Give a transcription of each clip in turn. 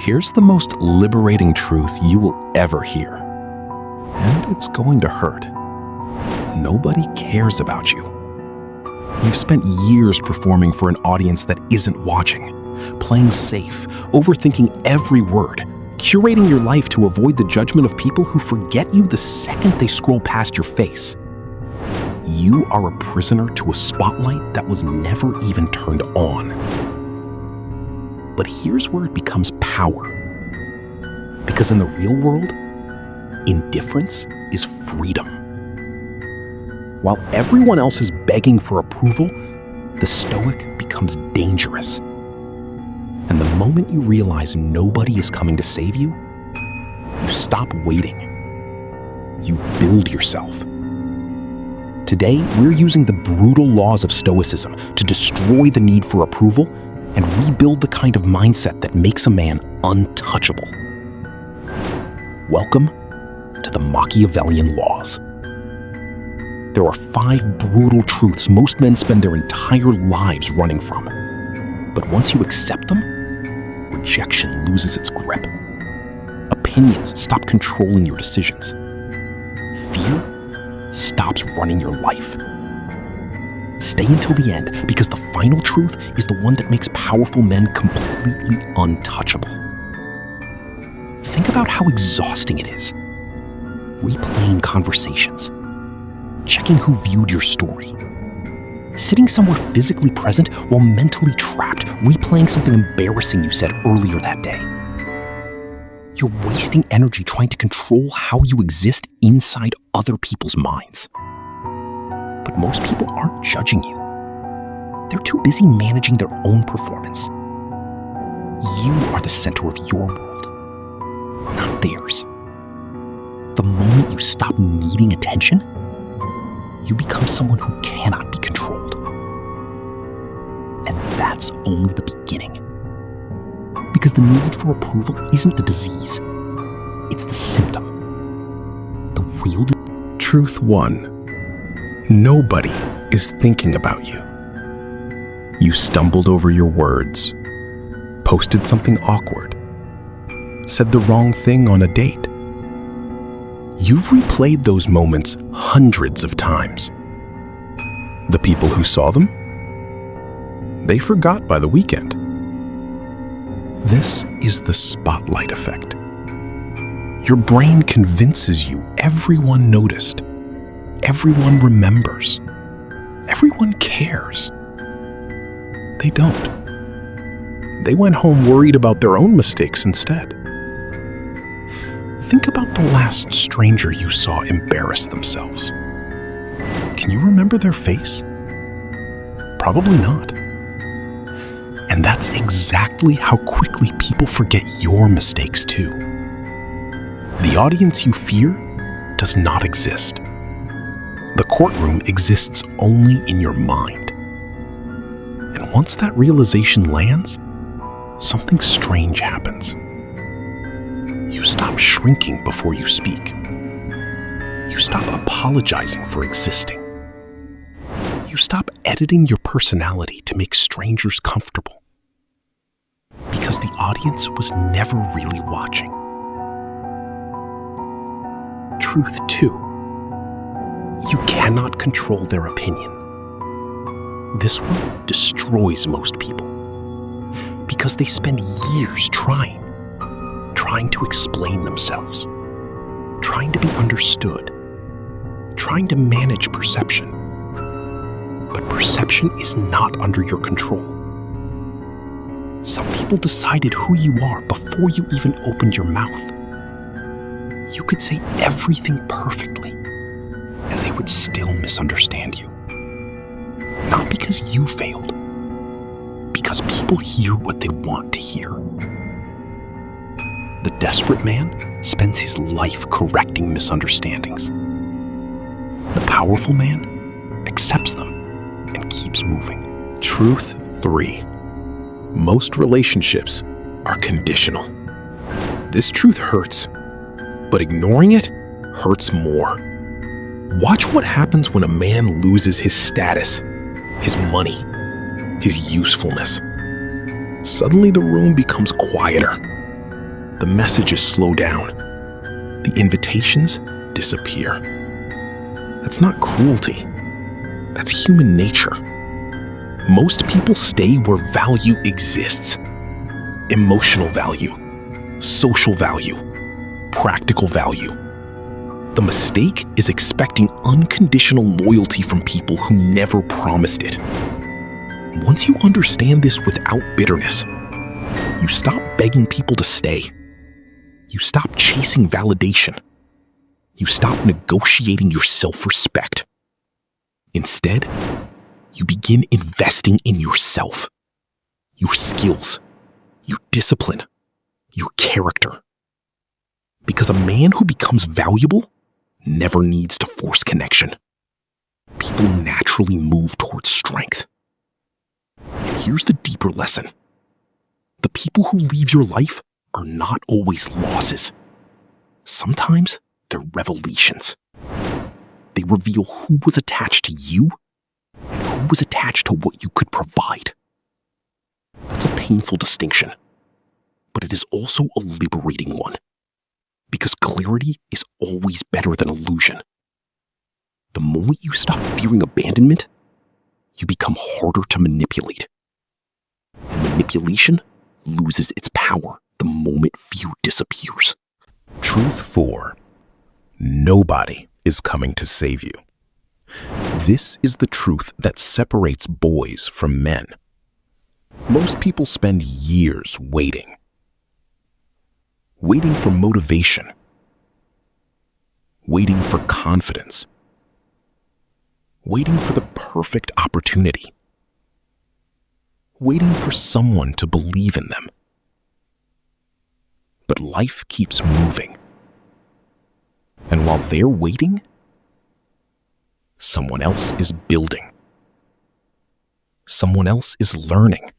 Here's the most liberating truth you will ever hear. And it's going to hurt. Nobody cares about you. You've spent years performing for an audience that isn't watching, playing safe, overthinking every word, curating your life to avoid the judgment of people who forget you the second they scroll past your face. You are a prisoner to a spotlight that was never even turned on. But here's where it becomes power. Because in the real world, indifference is freedom. While everyone else is begging for approval, the Stoic becomes dangerous. And the moment you realize nobody is coming to save you, you stop waiting. You build yourself. Today, we're using the brutal laws of Stoicism to destroy the need for approval and rebuild the kind of mindset that makes a man untouchable. Welcome to the Machiavellian laws. There are 5 brutal truths most men spend their entire lives running from. But once you accept them, rejection loses its grip. Opinions stop controlling your decisions. Fear stops running your life. Stay until the end, because the final truth is the one that makes powerful men completely untouchable. Think about how exhausting it is. Replaying conversations, checking who viewed your story, sitting somewhere physically present while mentally trapped, replaying something embarrassing you said earlier that day. You're wasting energy trying to control how you exist inside other people's minds. But most people aren't judging you. They're too busy managing their own performance. You are the center of your world, not theirs. The moment you stop needing attention, you become someone who cannot be controlled. And that's only the beginning. Because the need for approval isn't the disease. It's the symptom. The real Truth 1. Nobody is thinking about you. You stumbled over your words, posted something awkward, said the wrong thing on a date. You've replayed those moments hundreds of times. The people who saw them, they forgot by the weekend. This is the spotlight effect. Your brain convinces you everyone noticed, everyone remembers, everyone cares. They don't. They went home worried about their own mistakes instead. Think about the last stranger you saw embarrass themselves. Can you remember their face? Probably not. And that's exactly how quickly people forget your mistakes too. The audience you fear does not exist. The courtroom exists only in your mind. And once that realization lands, something strange happens. You stop shrinking before you speak. You stop apologizing for existing. You stop editing your personality to make strangers comfortable. Because the audience was never really watching. Truth 2. You cannot control their opinion. This one destroys most people. Because they spend years trying to explain themselves, trying to be understood, trying to manage perception. But perception is not under your control. Some people decided who you are before you even opened your mouth. You could say everything perfectly, and they would still misunderstand you. Not because you failed, because people hear what they want to hear. The desperate man spends his life correcting misunderstandings. The powerful man accepts them and keeps moving. Truth 3. Most relationships are conditional. This truth hurts, but ignoring it hurts more. Watch what happens when a man loses his status, his money, his usefulness. Suddenly the room becomes quieter. The messages slow down. The invitations disappear. That's not cruelty. That's human nature. Most people stay where value exists. Emotional value, social value, practical value. The mistake is expecting unconditional loyalty from people who never promised it. Once you understand this without bitterness, you stop begging people to stay. You stop chasing validation. You stop negotiating your self-respect. Instead, you begin investing in yourself, your skills, your discipline, your character. Because a man who becomes valuable never needs to force connection. People naturally move towards strength. And here's the deeper lesson. The people who leave your life are not always losses. Sometimes they're revelations. They reveal who was attached to you and who was attached to what you could provide. That's a painful distinction, but it is also a liberating one, because clarity is always better than illusion. The moment you stop fearing abandonment, you become harder to manipulate. And manipulation loses its power the moment fear disappears. Truth 4. Nobody is coming to save you. This is the truth that separates boys from men. Most people spend years waiting. Waiting for motivation. Waiting for confidence. Waiting for the perfect opportunity. Waiting for someone to believe in them. But life keeps moving. And while they're waiting, someone else is building. Someone else is learning.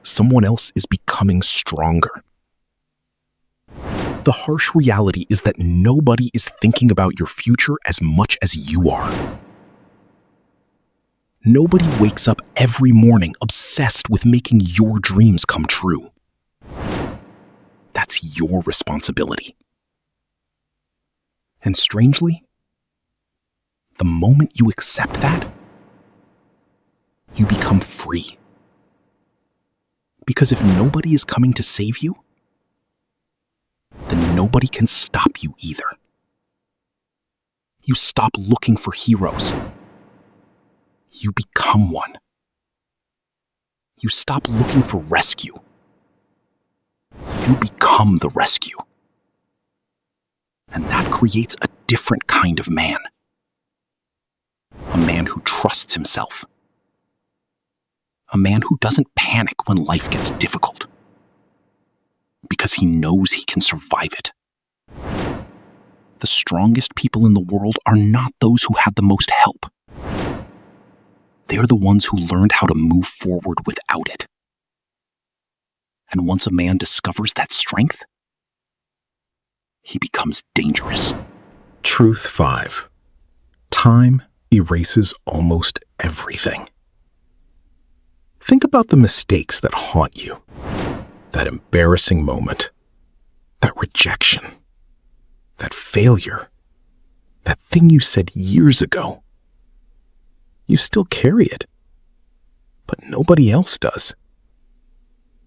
Someone else is becoming stronger. The harsh reality is that nobody is thinking about your future as much as you are. Nobody wakes up every morning obsessed with making your dreams come true. That's your responsibility. And strangely, the moment you accept that, you become free. Because if nobody is coming to save you, then nobody can stop you either. You stop looking for heroes. You become one. You stop looking for rescue. You become the rescue. And that creates a different kind of man. A man who trusts himself. A man who doesn't panic when life gets difficult. Because he knows he can survive it. The strongest people in the world are not those who had the most help. They are the ones who learned how to move forward without it. And once a man discovers that strength, he becomes dangerous. Truth 5. Time erases almost everything. Think about the mistakes that haunt you. That embarrassing moment. That rejection. That failure. That thing you said years ago. You still carry it. But nobody else does.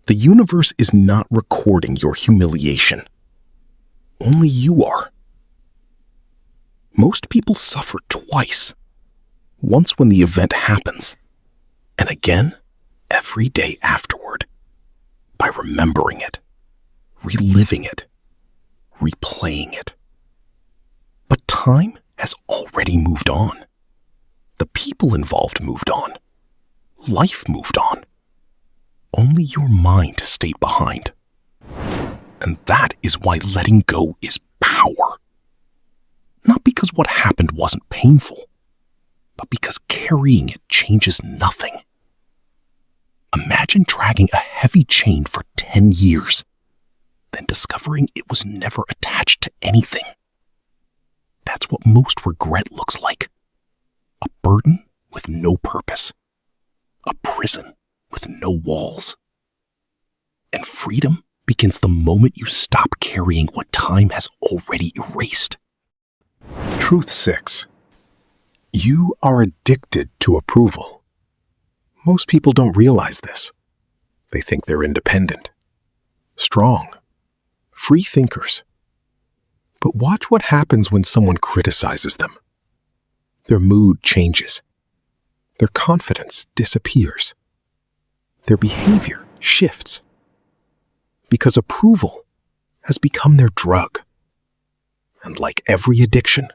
The universe is not recording your humiliation. Only you are. Most people suffer twice. Once when the event happens, and again every day afterward, by remembering it, reliving it, replaying it. But time has already moved on. The people involved moved on. Life moved on. Only your mind stayed behind. And that is why letting go is power. Not because what happened wasn't painful, but because carrying it changes nothing. Imagine dragging a heavy chain for 10 years, then discovering it was never attached to anything. That's what most regret looks like. A burden with no purpose. A prison with no walls. And freedom begins the moment you stop carrying what time has already erased. Truth 6. You are addicted to approval. Most people don't realize this. They think they're independent, strong, free thinkers. But watch what happens when someone criticizes them. Their mood changes. Their confidence disappears. Their behavior shifts. Because approval has become their drug. And like every addiction,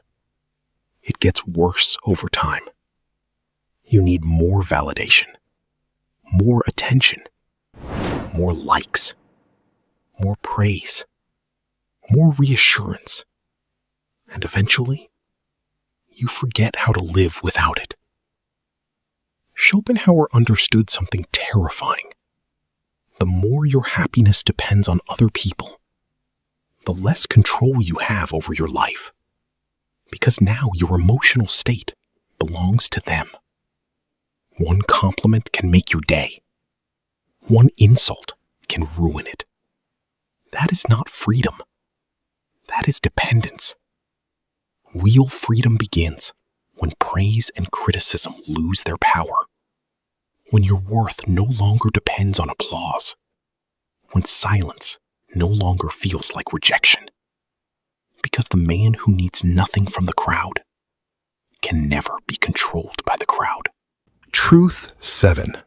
it gets worse over time. You need more validation, more attention, more likes, more praise, more reassurance, and eventually, you forget how to live without it. Schopenhauer understood something terrifying. The more your happiness depends on other people, the less control you have over your life. Because now your emotional state belongs to them. One compliment can make your day. One insult can ruin it. That is not freedom. That is dependence. Real freedom begins when praise and criticism lose their power. When your worth no longer depends on applause. When silence no longer feels like rejection. Because the man who needs nothing from the crowd can never be controlled by the crowd. Truth 7.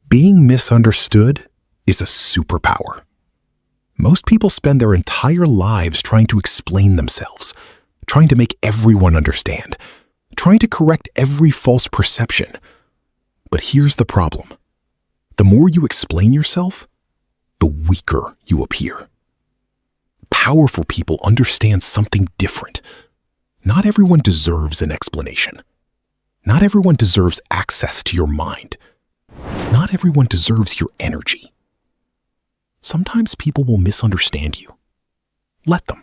Being misunderstood is a superpower. Most people spend their entire lives trying to explain themselves, trying to make everyone understand, trying to correct every false perception. But here's the problem. The more you explain yourself, the weaker you appear. Powerful people understand something different. Not everyone deserves an explanation. Not everyone deserves access to your mind. Not everyone deserves your energy. Sometimes people will misunderstand you. Let them.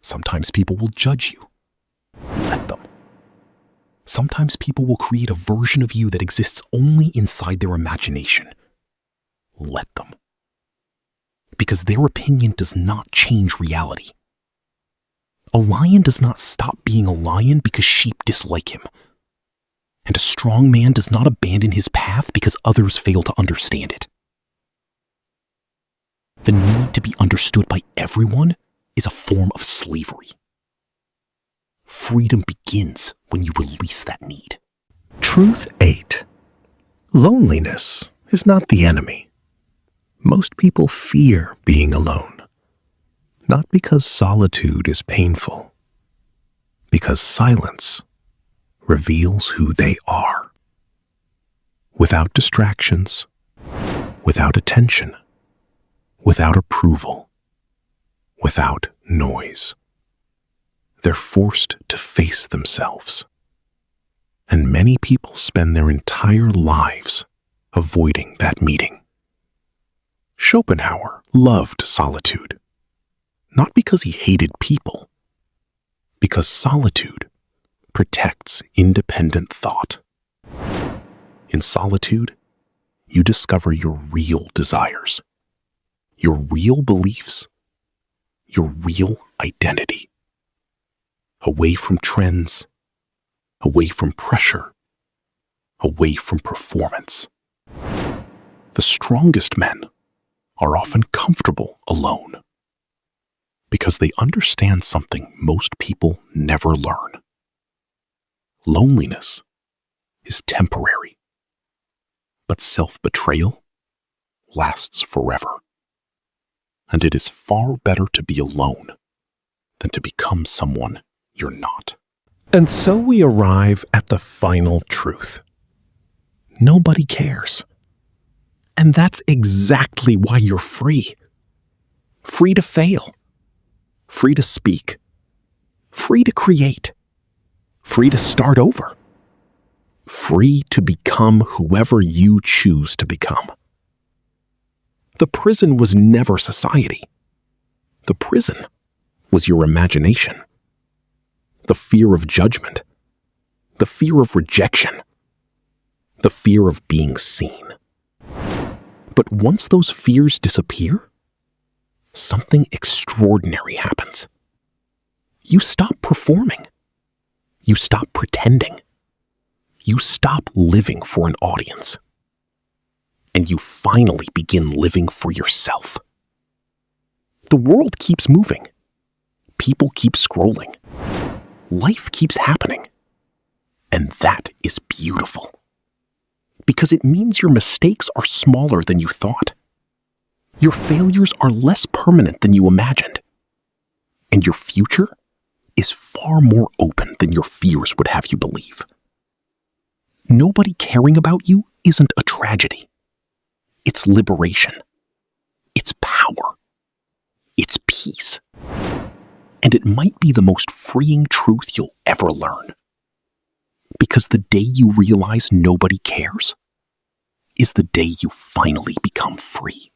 Sometimes people will judge you. Let them. Sometimes people will create a version of you that exists only inside their imagination. Let them. Because their opinion does not change reality. A lion does not stop being a lion because sheep dislike him. And a strong man does not abandon his path because others fail to understand it. The need to be understood by everyone is a form of slavery. Freedom begins when you release that need. Truth 8. Loneliness is not the enemy. Most people fear being alone, not because solitude is painful, because silence reveals who they are. Without distractions, without attention, without approval, without noise. They're forced to face themselves. And many people spend their entire lives avoiding that meeting. Schopenhauer loved solitude, not because he hated people, because solitude protects independent thought. In solitude, you discover your real desires, your real beliefs, your real identity. Away from trends, away from pressure, away from performance. The strongest men are often comfortable alone because they understand something most people never learn. Loneliness is temporary, but self-betrayal lasts forever. And it is far better to be alone than to become someone you're not. And so we arrive at the final truth. Nobody cares. And that's exactly why you're free. Free to fail. Free to speak. Free to create. Free to start over. Free to become whoever you choose to become. The prison was never society. The prison was your imagination. The fear of judgment. The fear of rejection. The fear of being seen. But once those fears disappear, something extraordinary happens. You stop performing. You stop pretending. You stop living for an audience. And you finally begin living for yourself. The world keeps moving. People keep scrolling. Life keeps happening. And that is beautiful. Because it means your mistakes are smaller than you thought. Your failures are less permanent than you imagined. And your future is far more open than your fears would have you believe. Nobody caring about you isn't a tragedy. It's liberation. It's power. It's peace. And it might be the most freeing truth you'll ever learn. Because the day you realize nobody cares is the day you finally become free.